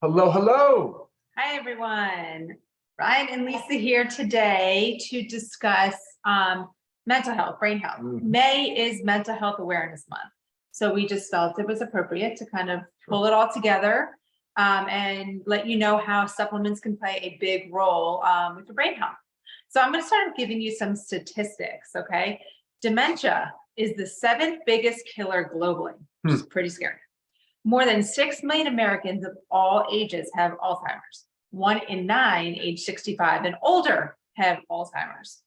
Hello, hello. Hi, everyone. Ryan and Lisa here today to discuss mental health, brain health. May is Mental Health Awareness Month. So we just felt it was appropriate to kind of pull it all together and let you know how supplements can play a big role with your brain health. So I'm going to start giving you some statistics, okay? Dementia is the 7th biggest killer globally, which is pretty scary. More than 6 million Americans of all ages have Alzheimer's. 1 in 9 age 65 and older have Alzheimer's.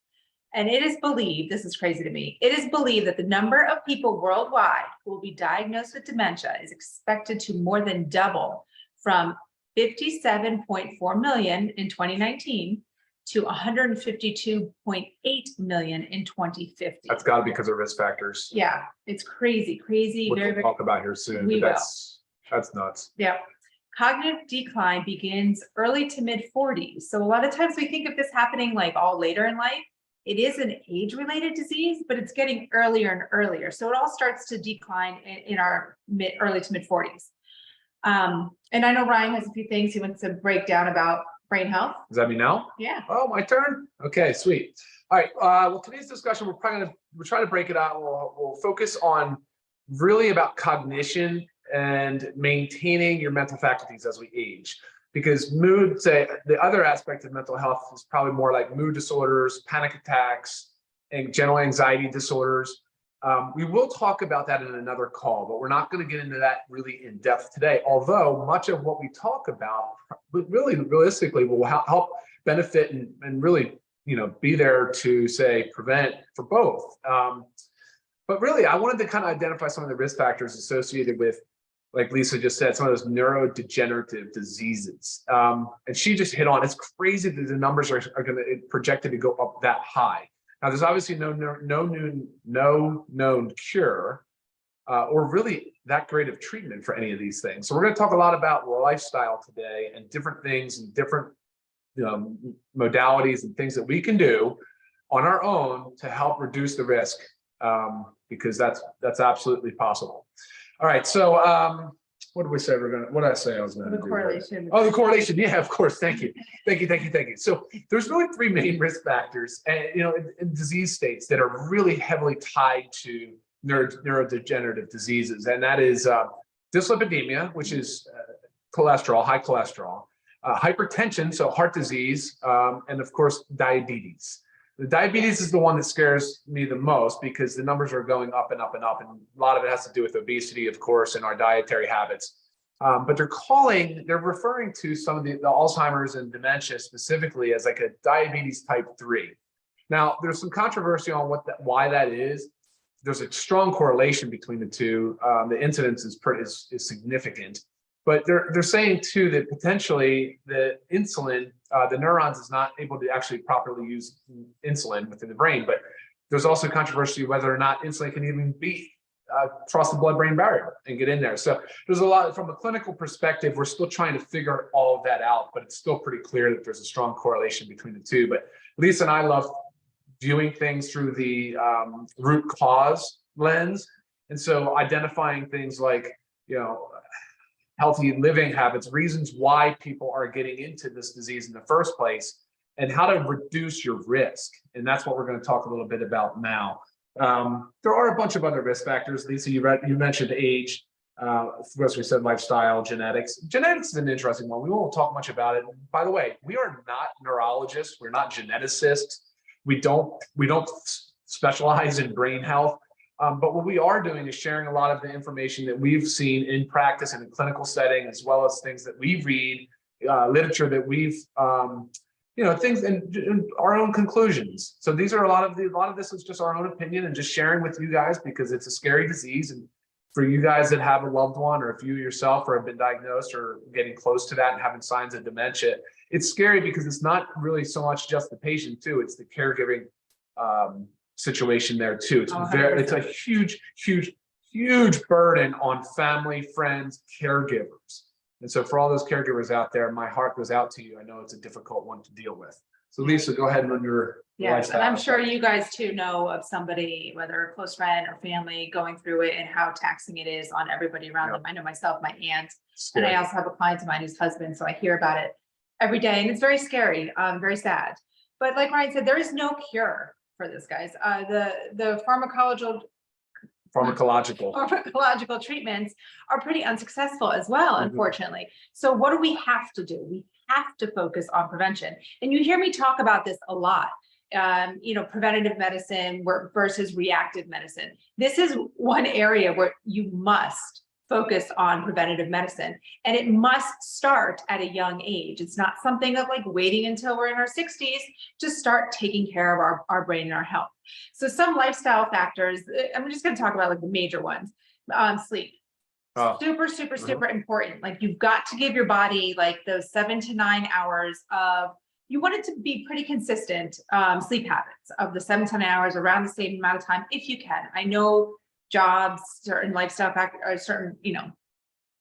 And it is believed, this is crazy to me, it is believed that the number of people worldwide who will be diagnosed with dementia is expected to more than double from 57.4 million in 2019 to 152.8 million in 2050. That's got to be because of risk factors. Yeah, it's crazy. Which we'll talk about here soon. That's nuts. Yeah. Cognitive decline begins early to mid 40s. So a lot of times we think of this happening like all later in life. It is an age-related disease, but it's getting earlier and earlier. So it all starts to decline in our early to mid 40s. And I know Ryan has a few things he wants to break down about brain health. Does that mean now? Yeah. Oh, my turn? Okay, sweet. All right. Well, today's discussion, we're trying to break it out. We'll focus on really about cognition and maintaining your mental faculties as we age. Because mood, say, the other aspect of mental health is probably more like mood disorders, panic attacks, and general anxiety disorders. We will talk about that in another call, but we're not going to get into that really in depth today. Although much of what we talk about, really realistically, will help benefit and really, be there to say prevent for both. But really, I wanted to kind of identify some of the risk factors associated with, like Lisa just said, some of those neurodegenerative diseases. And she just hit on, it's crazy that the numbers are going to projected to go up that high. Now, there's obviously no known cure or really that great of treatment for any of these things. So we're going to talk a lot about lifestyle today and different things and different modalities and things that we can do on our own to help reduce the risk, because that's absolutely possible. All right, so what did we say what did I say I was going to do? The correlation. Oh, the correlation. Yeah, of course. Thank you. Thank you. So there's really 3 main risk factors, in disease states that are really heavily tied to neurodegenerative diseases, and that is dyslipidemia, which is cholesterol, high cholesterol, hypertension, so heart disease, and of course diabetes. The diabetes is the one that scares me the most because the numbers are going up and up and up, and a lot of it has to do with obesity, of course, and our dietary habits. But they're referring to some of the Alzheimer's and dementia specifically as like a diabetes type 3. Now, there's some controversy on why that is. There's a strong correlation between the two. The incidence is significant. But they're saying too that potentially the insulin, the neurons is not able to actually properly use insulin within the brain. But there's also controversy whether or not insulin can even cross the blood-brain barrier and get in there. So there's a lot from a clinical perspective. We're still trying to figure all of that out, but it's still pretty clear that there's a strong correlation between the two. But Lisa and I love viewing things through the root cause lens, and so identifying things like healthy living habits, reasons why people are getting into this disease in the first place, and how to reduce your risk. And that's what we're going to talk a little bit about now. There are a bunch of other risk factors. Lisa, you mentioned age. Of course, we said lifestyle, genetics. Genetics is an interesting one. We won't talk much about it. By the way, we are not neurologists. We're not geneticists. We don't specialize in brain health. But what we are doing is sharing a lot of the information that we've seen in practice and in clinical setting, as well as things that we read, literature that we've, things and our own conclusions. So these are a lot of this is just our own opinion and just sharing with you guys because it's a scary disease. And for you guys that have a loved one, or if you yourself have been diagnosed or getting close to that and having signs of dementia, it's scary because it's not really so much just the patient too, it's the caregiving situation there too. It's it's a huge burden on family, friends, caregivers. And so for all those caregivers out there, my heart goes out to you. I know it's a difficult one to deal with. So Lisa, go ahead and Yes, and lifestyle I'm sure aspect. you guys too know of somebody, whether a close friend or family, going through it and how taxing it is on everybody around them. I know myself, my aunt, and I Scary. also have a client of mine who's husband, so I hear about it every day, and it's very scary, very sad. But like Ryan said, there is no cure for this, guys. The pharmacological treatments are pretty unsuccessful as well, Mhm. unfortunately. So what do we have to do? We have to focus on prevention. And you hear me talk about this a lot. Preventative medicine versus reactive medicine. This is one area where you must focus on preventative medicine, and it must start at a young age. It's not something of like waiting until we're in our 60s to start taking care of our brain and our health. So some lifestyle factors, I'm just going to talk about like the major ones. Sleep. Super important. Like you've got to give your body like those 7 to 9 hours of, you want it to be pretty consistent sleep habits of the 7 to 9 hours around the same amount of time if you can. I know jobs, certain lifestyle factors, or certain,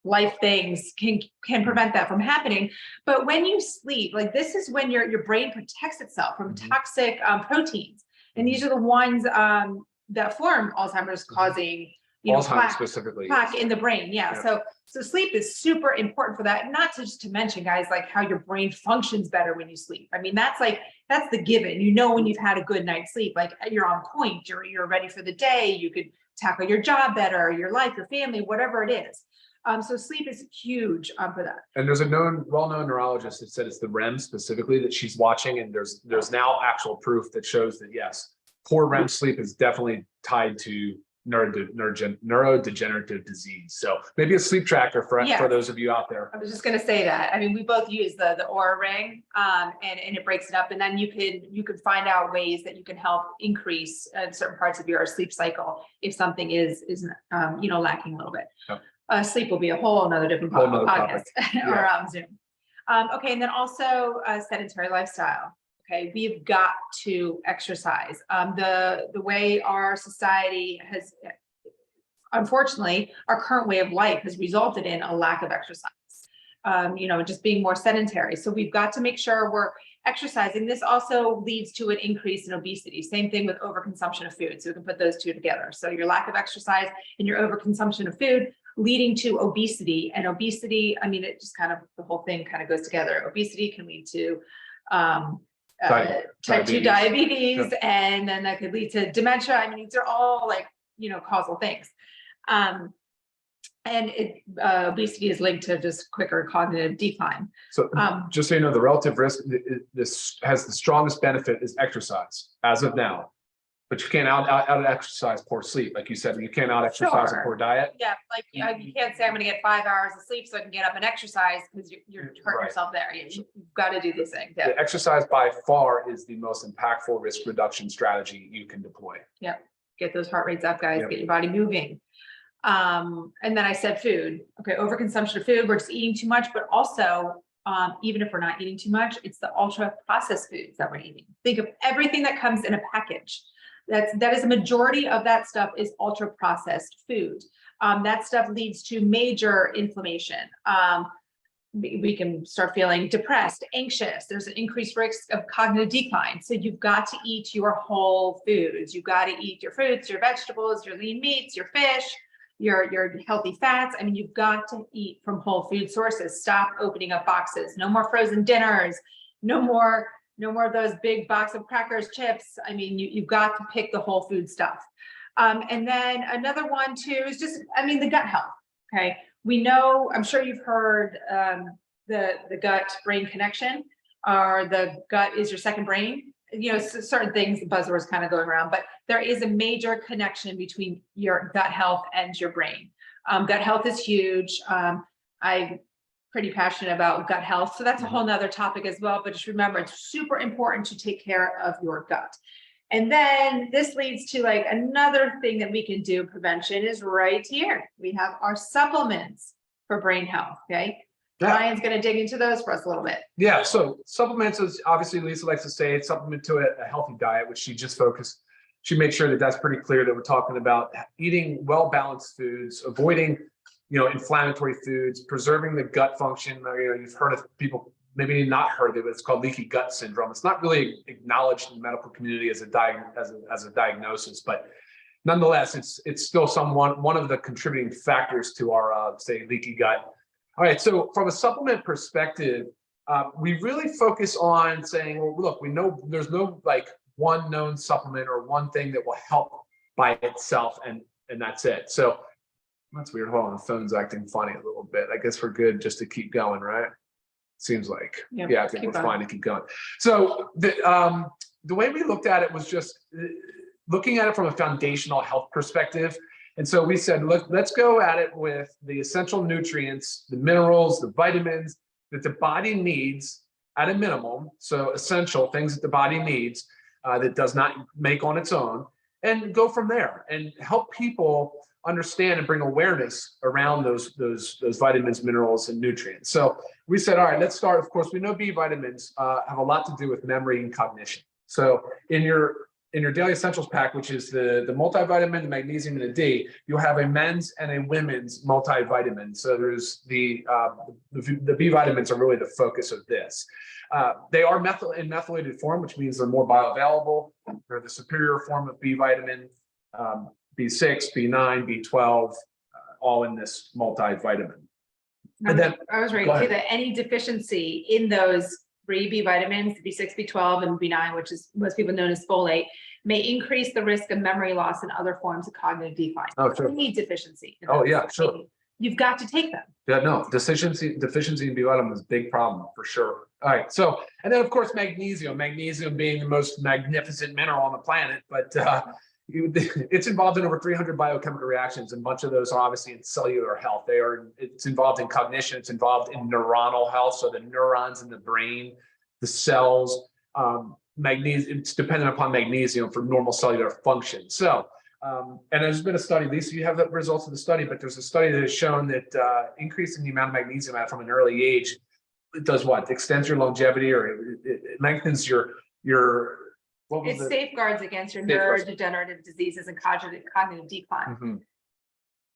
life things can prevent that from happening. But when you sleep, like this is when your brain protects itself from toxic proteins. And these are the ones that form Alzheimer's causing, Alzheimer's specifically. plaque in the brain. Yeah. So sleep is super important for that. Not to mention, guys, like how your brain functions better when you sleep. I mean, that's the given. When you've had a good night's sleep, like you're on point, you're ready for the day. You could tackle your job better, your life, your family, whatever it is. So sleep is huge for that. And there's a well-known neurologist that said it's the REM specifically that she's watching, and there's now actual proof that shows that yes, poor REM sleep is definitely tied to neurodegenerative disease. So maybe a sleep tracker for those of you out there. I was just going to say that. I mean, we both use the Aura Ring, and it breaks it up, and then you can find out ways that you can help increase certain parts of your sleep cycle if something is lacking a little bit. Yep. Sleep will be a whole another different podcast or Zoom. Okay, and then also sedentary lifestyle. Okay, we've got to exercise. The way our society has, unfortunately, our current way of life has resulted in a lack of exercise. Just being more sedentary. So we've got to make sure we're exercising. This also leads to an increase in obesity. Same thing with overconsumption of food. So we can put those two together. So your lack of exercise and your overconsumption of food leading to obesity. And obesity, I mean, it just the whole thing kind of goes together. Obesity can lead to type 2 diabetes, yep. And then that could lead to dementia. I mean, these are all causal things. And obesity is linked to just quicker cognitive decline. So just so you know, the relative risk, this has the strongest benefit is exercise as of now. But you can't out exercise poor sleep. Like you said, you can't out exercise a poor diet. Yeah, you can't say I'm going to get 5 hours of sleep so I can get up and exercise, because you're hurting yourself there. You've got to do these things. Yeah. The exercise by far is the most impactful risk reduction strategy you can deploy. Yeah, get those heart rates up, guys. Yep. Get your body moving. And then I said food. Okay, overconsumption of food. We're just eating too much, but also even if we're not eating too much, it's the ultra processed foods that we're eating. Think of everything that comes in a package. That is a majority of that stuff is ultra processed food. That stuff leads to major inflammation. We can start feeling depressed, anxious. There's an increased risk of cognitive decline. So you've got to eat your whole foods. You've got to eat your fruits, your vegetables, your lean meats, your fish, your healthy fats. I mean, you've got to eat from whole food sources. Stop opening up boxes. No more frozen dinners. No more of those big box of crackers, chips. I mean, you've got to pick the whole food stuff. And then another one too is just, the gut health. Okay. We know, I'm sure you've heard the gut brain connection, or the gut is your second brain. Certain things, the buzzwords kind of going around, but there is a major connection between your gut health and your brain. Gut health is huge. I'm pretty passionate about gut health, so that's a whole nother topic as well. But just remember, it's super important to take care of your gut. And then this leads to another thing that we can do. Prevention is right here. We have our supplements for brain health. Okay. Yeah. Ryan's going to dig into those for us a little bit. Yeah. So supplements is obviously, Lisa likes to say, it's supplement to a healthy diet, which she made sure that that's pretty clear, that we're talking about eating well-balanced foods, avoiding, inflammatory foods, preserving the gut function. You've heard of people maybe not heard of it, but it's called leaky gut syndrome. It's not really acknowledged in the medical community as a diagnosis, but nonetheless, it's still one of the contributing factors to our say leaky gut. All right, so from a supplement perspective, we really focus on saying, well, look, we know there's no like one known supplement or one thing that will help by itself, and that's it. So that's weird. Hold on, the phone's acting funny a little bit. I guess we're good just to keep going, right? Seems like, Yep, yeah, I think we're fine to keep going. So the way we looked at it was just looking at it from a foundational health perspective. And so we said, let's go at it with the essential nutrients, the minerals, the vitamins that the body needs at a minimum. So essential things that the body needs that does not make on its own, and go from there and help people understand and bring awareness around those vitamins, minerals, and nutrients. So we said, all right, let's start. Of course, we know B vitamins have a lot to do with memory and cognition. So in your daily essentials pack, which is the multivitamin, the magnesium, and the D, you'll have a men's and a women's multivitamin. So there's the B vitamins are really the focus of this. They are in methylated form, which means they're more bioavailable. They're the superior form of B vitamin, B6, B9, B12, all in this multivitamin. And then I was ready to say that any deficiency in those 3 B vitamins, B6, B12, and B9, which is most people known as folate, may increase the risk of memory loss and other forms of cognitive decline. Oh, sure. Any deficiency. Oh, yeah, sure. You've got to take them. Yeah, no, deficiency in B vitamin is a big problem for sure. All right, so, and then of course, magnesium being the most magnificent mineral on the planet, but it's involved in over 300 biochemical reactions, and a bunch of those are obviously in cellular health. It's involved in cognition, it's involved in neuronal health, so the neurons in the brain, the cells, magnesium, it's dependent upon magnesium for normal cellular function. So, and there's been a study, Lisa, you have the results of the study, but there's a study that has shown that increasing the amount of magnesium from an early age, it does what? Extends your longevity, or it lengthens your it safeguards against your neurodegenerative diseases and cognitive decline. Mm-hmm.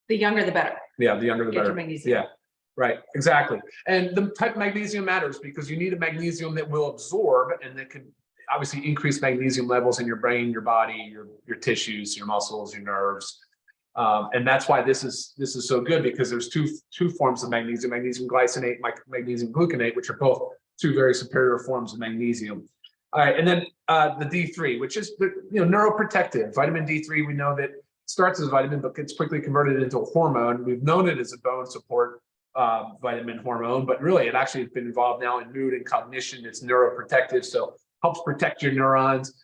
The younger, the better. Yeah, the younger, the better. Magnesium. Yeah, right, exactly. And the type of magnesium matters because you need a magnesium that will absorb and that can obviously increase magnesium levels in your brain, your body, your tissues, your muscles, your nerves. And that's why this is so good, because there's two forms of magnesium: magnesium glycinate, magnesium gluconate, which are both two very superior forms of magnesium. All right, and then the D3, which is neuroprotective. Vitamin D3, we know that starts as a vitamin, but gets quickly converted into a hormone. We've known it as a bone support vitamin hormone, but really it actually has been involved now in mood and cognition. It's neuroprotective, so helps protect your neurons.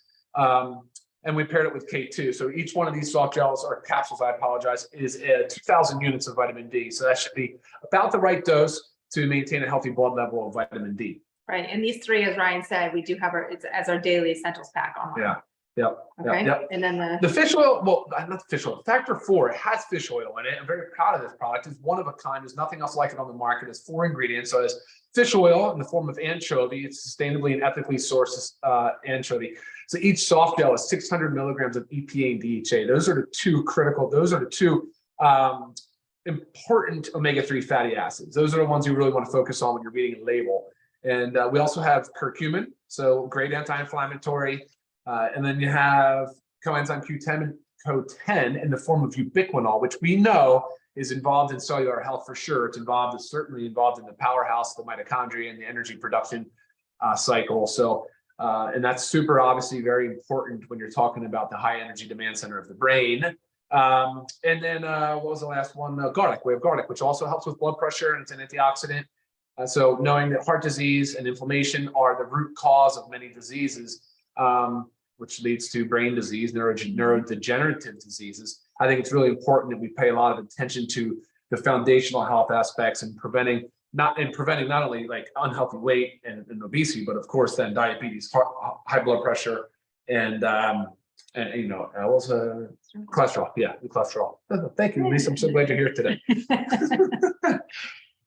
And we paired it with K2. So each one of these soft gels or capsules, I apologize, is 2,000 units of vitamin D. So that should be about the right dose to maintain a healthy blood level of vitamin D. Right, and these 3, as Ryan said, we do have it's as our daily essentials pack online. Yeah. Yep. Okay. Yep. And then the fish oil, well, not the fish oil, factor 4, it has fish oil in it. I'm very proud of this product. It's one of a kind. There's nothing else like it on the market. It's 4 ingredients. So it's fish oil in the form of anchovy. It's sustainably and ethically sourced anchovy. So each soft gel is 600 milligrams of EPA and DHA. Those are the two important omega-3 fatty acids. Those are the ones you really want to focus on when you're reading a label. And we also have curcumin, so great anti-inflammatory. And then you have coenzyme Q10 in the form of ubiquinol, which we know is involved in cellular health for sure. It's certainly involved in the powerhouse, the mitochondria, and the energy production cycle. So, and that's super obviously very important when you're talking about the high energy demand center of the brain. And then what was the last one? Garlic. We have garlic, which also helps with blood pressure, and it's an antioxidant. So knowing that heart disease and inflammation are the root cause of many diseases, which leads to brain disease, neurodegenerative diseases, I think it's really important that we pay a lot of attention to the foundational health aspects and preventing not only like unhealthy weight and obesity, but of course then diabetes, high blood pressure, and also cholesterol. Yeah, the cholesterol. Thank you, Lisa. I'm so glad you're here today.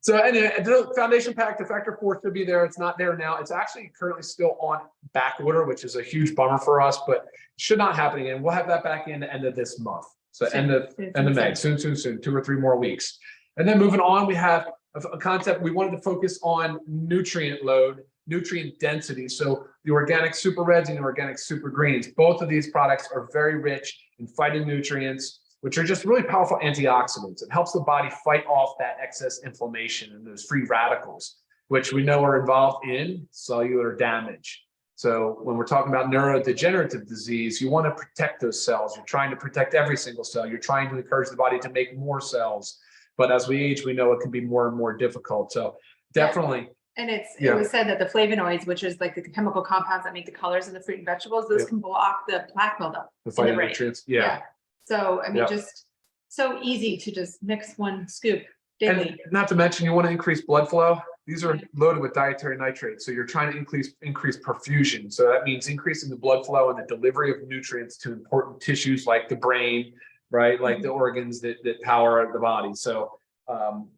So anyway, the foundation pack, the factor 4 should be there. It's not there now. It's actually currently still on back order, which is a huge bummer for us, but should not happen again. We'll have that back in the end of this month. So end of May, soon, 2 or 3 more weeks. And then moving on, we have a concept. We wanted to focus on nutrient load, nutrient density. So the organic super reds and the organic super greens, both of these products are very rich in phytonutrients, which are just really powerful antioxidants. It helps the body fight off that excess inflammation and those free radicals, which we know are involved in cellular damage. So when we're talking about neurodegenerative disease, you want to protect those cells. You're trying to protect every single cell. You're trying to encourage the body to make more cells. But as we age, we know it can be more and more difficult. So definitely. And it was said that the flavonoids, which is like the chemical compounds that make the colors in the fruit and vegetables, those can block the plaque buildup. The phytonutrients. Yeah. So, I mean, just so easy to just mix one scoop daily. And not to mention, you want to increase blood flow. These are loaded with dietary nitrates. So you're trying to increase perfusion. So that means increasing the blood flow and the delivery of nutrients to important tissues like the brain, right? Like the organs that power the body. So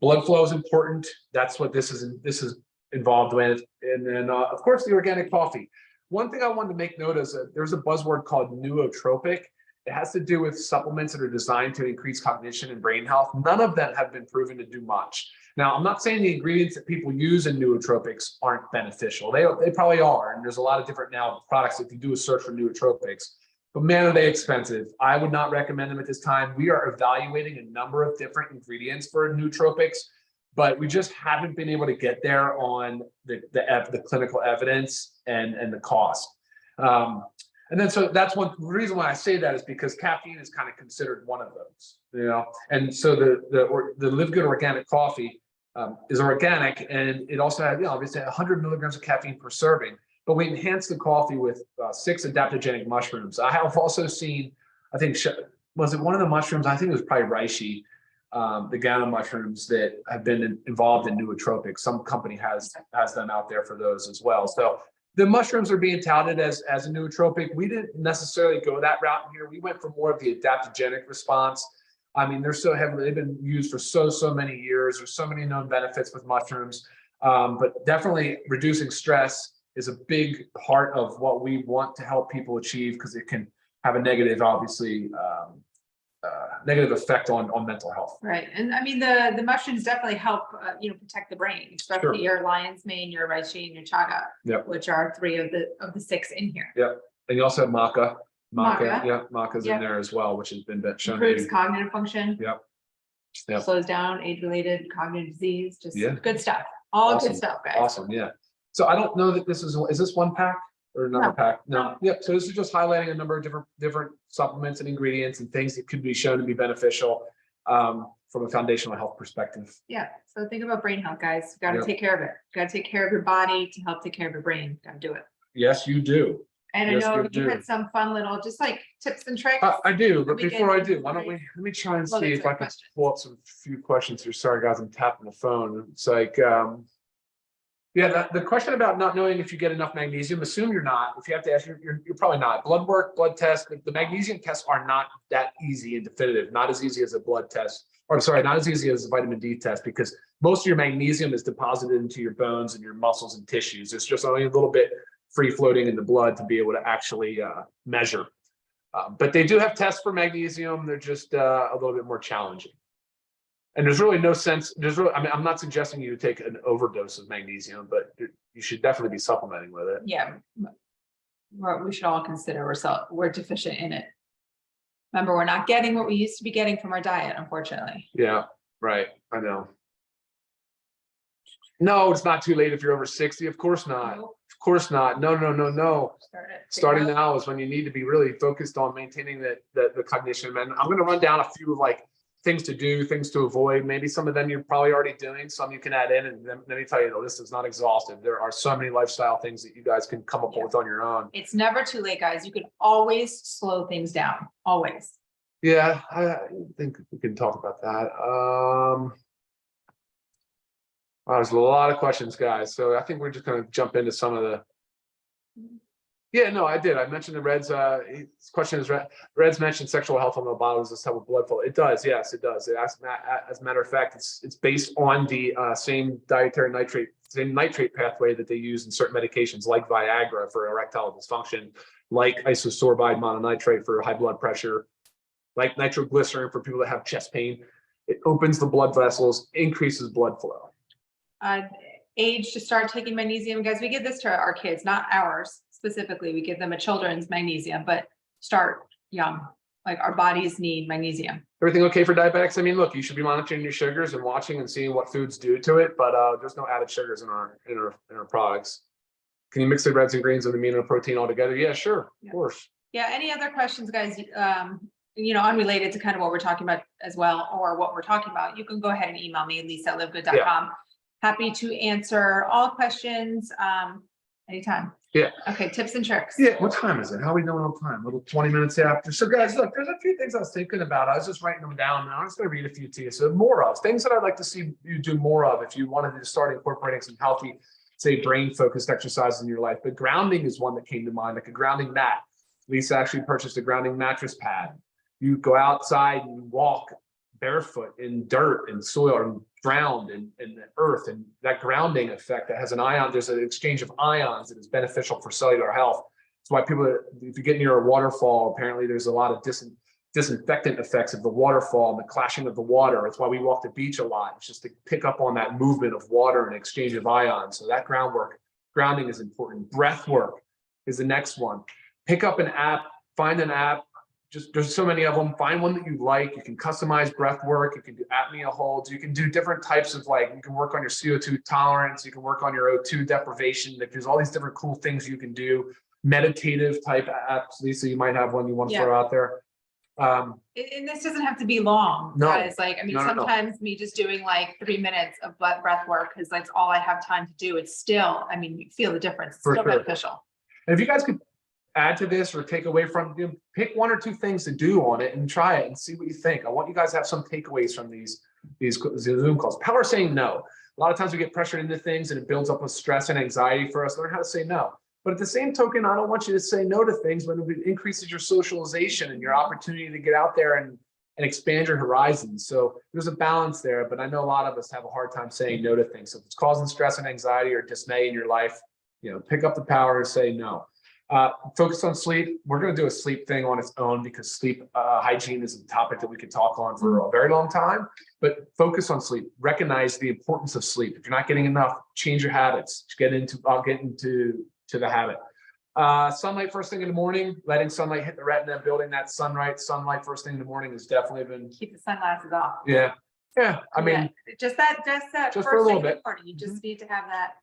blood flow is important. That's what this is involved with. And then of course the organic coffee. One thing I wanted to make note is that there's a buzzword called nootropic. It has to do with supplements that are designed to increase cognition and brain health. None of them have been proven to do much. Now, I'm not saying the ingredients that people use in nootropics aren't beneficial. They probably are. And there's a lot of different now products if you do a search for nootropics. But man, are they expensive. I would not recommend them at this time. We are evaluating a number of different ingredients for nootropics, but we just haven't been able to get there on the clinical evidence and the cost. And then, so that's one reason why I say that is because caffeine is kind of considered one of those, you know. And so the LiveGood organic coffee is organic, and it also has, obviously 100 milligrams of caffeine per serving. But we enhance the coffee with 6 adaptogenic mushrooms. I have also seen, I think, was it one of the mushrooms? I think it was probably reishi, the gamma mushrooms that have been involved in nootropics. Some company has them out there for those as well. So the mushrooms are being touted as a nootropic. We didn't necessarily go that route here. We went for more of the adaptogenic response. I mean, they've been used for so many years. There's so many known benefits with mushrooms, but definitely reducing stress is a big part of what we want to help people achieve, because it can have a negative, obviously, negative effect on mental health. Right. And I mean, the mushrooms definitely help, protect the brain, especially your lion's mane, your reishi, and your chaga, which are 3 of the 6 in here. Yep. And you also have maca. Maca's in there as well, which has been shown. Improves cognitive function. Yep. Slows down age-related cognitive disease. Just good stuff. All good stuff, guys. Awesome. Yeah. So I don't know that is this one pack or another pack? No. Yep. So this is just highlighting a number of different supplements and ingredients and things that could be shown to be beneficial from a foundational health perspective. Yeah. So think about brain health, guys. You got to take care of it. You got to take care of your body to help take care of your brain. You got to do it. Yes, you do. And I know you had some fun little, just like tips and tricks. I do, but before I do, why don't let me try and see if I can pull up some few questions here. Sorry, guys, I'm tapping the phone. It's like, the question about not knowing if you get enough magnesium, assume you're not. If you have to ask, you're probably not. Blood work, blood tests, the magnesium tests are not that easy and definitive, not as easy as a blood test, or sorry, not as easy as a vitamin D test, because most of your magnesium is deposited into your bones and your muscles and tissues. It's just only a little bit free floating in the blood to be able to actually measure. But they do have tests for magnesium. They're just a little bit more challenging. And there's really no sense, I'm not suggesting you take an overdose of magnesium, but you should definitely be supplementing with it. Yeah. We should all consider we're deficient in it. Remember, we're not getting what we used to be getting from our diet, unfortunately. Yeah, right. I know. No, it's not too late if you're over 60. Of course not. Nope. Of course not. No. Starting now. now is when you need to be really focused on maintaining the cognition. And I'm going to run down a few things to do, things to avoid. Maybe some of them you're probably already doing, some you can add in. And then let me tell you, the list is not exhaustive. There are so many lifestyle things that you guys can come up with on your own. It's never too late, guys. You can always slow things down. Always. Yeah, I think we can talk about that. There's a lot of questions, guys. So I think we're just going to jump into some of the. Yeah, no, I did. I mentioned the Reds. His question is, Reds mentioned sexual health on the bottles as type of blood flow. It does. Yes, it does. As a matter of fact, it's based on the same nitrate pathway that they use in certain medications like Viagra for erectile dysfunction, like isosorbide mononitrate for high blood pressure, like nitroglycerin for people that have chest pain. It opens the blood vessels, increases blood flow. age to start taking magnesium? Guys, we give this to our kids, not ours specifically. We give them a children's magnesium, but start young. Like our bodies need magnesium. Everything okay for diabetics? I mean, look, you should be monitoring your sugars and watching and seeing what foods do to it, but there's no added sugars in our products. Can you mix the reds and greens with amino and protein all together? Yeah, sure, of course. Yeah. Any other questions, guys? Unrelated to kind of what we're talking about as well, or what we're talking about, you can go ahead and email me, lisa@livegood.com. Happy to answer all questions anytime. Yeah. Okay, tips and tricks. Yeah, what time is it? How are we doing on time? A little 20 minutes after. So guys, look, there's a few things I was thinking about. I was just writing them down, and I'm just going to read a few to you. So more of things that I'd like to see you do more of if you wanted to start incorporating some healthy, say, brain-focused exercises in your life. But grounding is one that came to mind, like a grounding mat. Lisa actually purchased a grounding mattress pad. You go outside and walk barefoot in dirt and soil, or drowned in the earth, and that grounding effect that has an ion, there's an exchange of ions that is beneficial for cellular health. That's why people, if you get near a waterfall, apparently there's a lot of disinfectant effects of the waterfall and the clashing of the water. It's why we walk the beach a lot. It's just to pick up on that movement of water and exchange of ions. So that grounding is important. Breath work is the next one. Pick up an app, find an app. Just there's so many of them. Find one that you like. You can customize breath work. You can do apnea holds. You can do different types of, like, you can work on your CO2 tolerance. You can work on your O2 deprivation. Like, there's all these different cool things you can do. Meditative type apps. Lisa, you might have one you want to throw out there. And this doesn't have to be long, guys. Like, I mean, sometimes me just doing like 3 minutes of breath work, because that's all I have time to do. It's still, I mean, you feel the difference. It's still beneficial. And if you guys could add to this or take away from, pick one or two things to do on it and try it and see what you think. I want you guys to have some takeaways from these Zoom calls. Power saying no. A lot of times we get pressured into things and it builds up with stress and anxiety for us. Learn how to say no. But at the same token, I don't want you to say no to things when it increases your socialization and your opportunity to get out there and expand your horizons. So there's a balance there, but I know a lot of us have a hard time saying no to things. So if it's causing stress and anxiety or dismay in your life, pick up the power and say no. Focus on sleep. We're going to do a sleep thing on its own, because sleep hygiene is a topic that we could talk on for a very long time. But focus on sleep. Recognize the importance of sleep. If you're not getting enough, change your habits. I'll get into the habit. Sunlight first thing in the morning, letting sunlight hit the retina, building that sunlight first thing in the morning has definitely been. Keep the sunglasses off. Yeah. I mean, just that just for a little bit. You just need to have that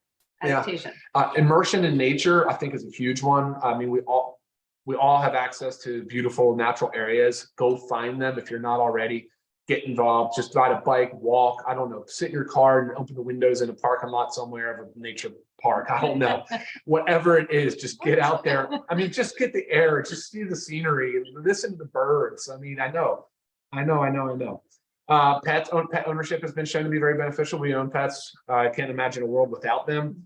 adaptation. Immersion in nature, I think, is a huge one. I mean, we all have access to beautiful natural areas. Go find them if you're not already. Get involved. Just ride a bike, walk. I don't know. Sit in your car and open the windows in a parking lot somewhere of a nature park. I don't know. Whatever it is, just get out there. I mean, just get the air. Just see the scenery. Listen to the birds. I mean, I know. Pet ownership has been shown to be very beneficial. We own pets. I can't imagine a world without them.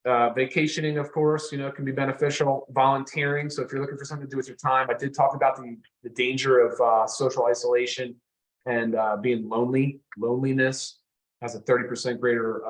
Vacationing, of course, can be beneficial. Volunteering. So if you're looking for something to do with your time, I did talk about the danger of social isolation and being lonely. Loneliness has a 30% greater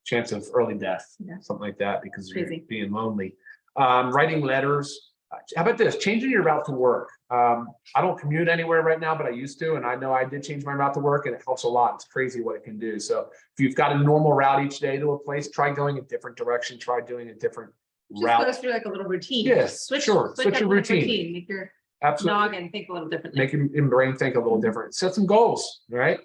chance of early death, something like that, because you're being lonely. Writing letters. How about this? Changing your route to work. I don't commute anywhere right now, but I used to, and I know I did change my route to work, and it helps a lot. It's crazy what it can do. So if you've got a normal route each day to a place, try going a different direction. Try doing a different route. Just go through like a little routine. Yes, switch your routine. Make your Absolutely. noggin think a little differently. Make your brain think a little different. Set some goals, right?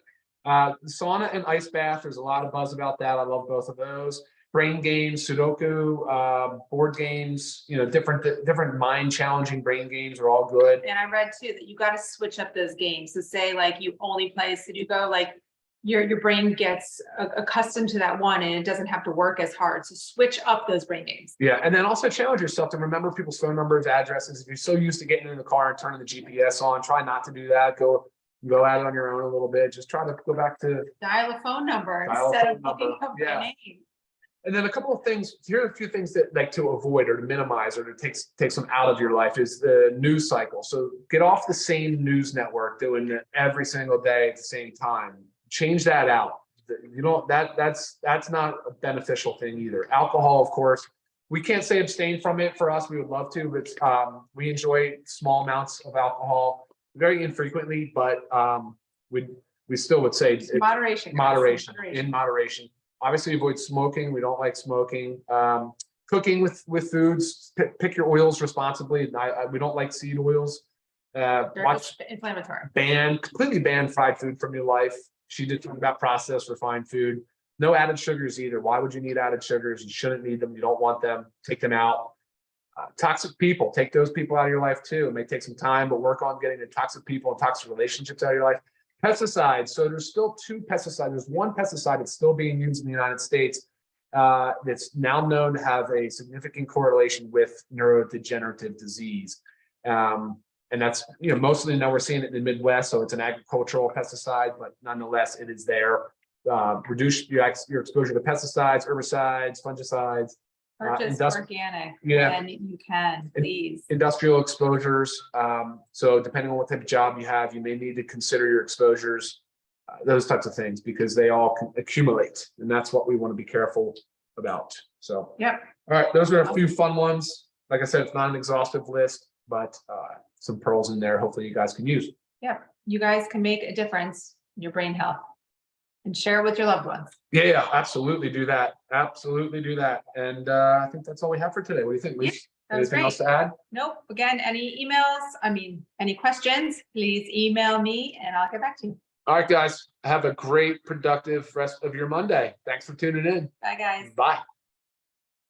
Sauna and ice bath. There's a lot of buzz about that. I love both of those. Brain games, Sudoku, board games, different mind challenging brain games are all good. And I read too that you got to switch up those games. So say like you only play Sudoku, like your brain gets accustomed to that one and it doesn't have to work as hard. So switch up those brain games. Yeah. And then also challenge yourself to remember people's phone numbers, addresses. If you're so used to getting in the car and turning the GPS on, try not to do that. Go at it on your own a little bit. Just try to go back to dial a phone number instead of looking up my name. And then a couple of things, here are a few things that like to avoid or to minimize or to take some out of your life is the news cycle. So get off the same news network doing it every single day at the same time. Change that out. That's not a beneficial thing either. Alcohol, of course, we can't say abstain from it. For us, we would love to, but we enjoy small amounts of alcohol very infrequently, but we still would say Moderation. guys, moderation, in moderation. Obviously avoid smoking. We don't like smoking. Cooking with foods, pick your oils responsibly. We don't like seed oils. They're Watch, inflammatory. completely ban fried food from your life. She did talk about processed, refined food. No added sugars either. Why would you need added sugars? You shouldn't need them. You don't want them. Take them out. Toxic people, take those people out of your life too. It may take some time, but work on getting the toxic people and toxic relationships out of your life. Pesticides. So there's still 2 pesticides. There's one pesticide that's still being used in the United States that's now known to have a significant correlation with neurodegenerative disease. And that's, mostly now we're seeing it in the Midwest. So it's an agricultural pesticide, but nonetheless, it is there. Reduce your exposure to pesticides, herbicides, fungicides. Purchase organic. And you can, please. Industrial exposures. So depending on what type of job you have, you may need to consider your exposures, those types of things, because they all can accumulate. And that's what we want to be careful about. So, Yep. All right. Those are a few fun ones. Like I said, it's not an exhaustive list, but some pearls in there. Hopefully you guys can use. Yep. You guys can make a difference in your brain health and share it with your loved ones. Yeah, absolutely do that. Absolutely do that. And I think that's all we have for today. What do you think, Lisa? Anything else to add? Nope. Again, any any questions, please email me and I'll get back to you. All right, guys. Have a great, productive rest of your Monday. Thanks for tuning in. Bye, guys. Bye.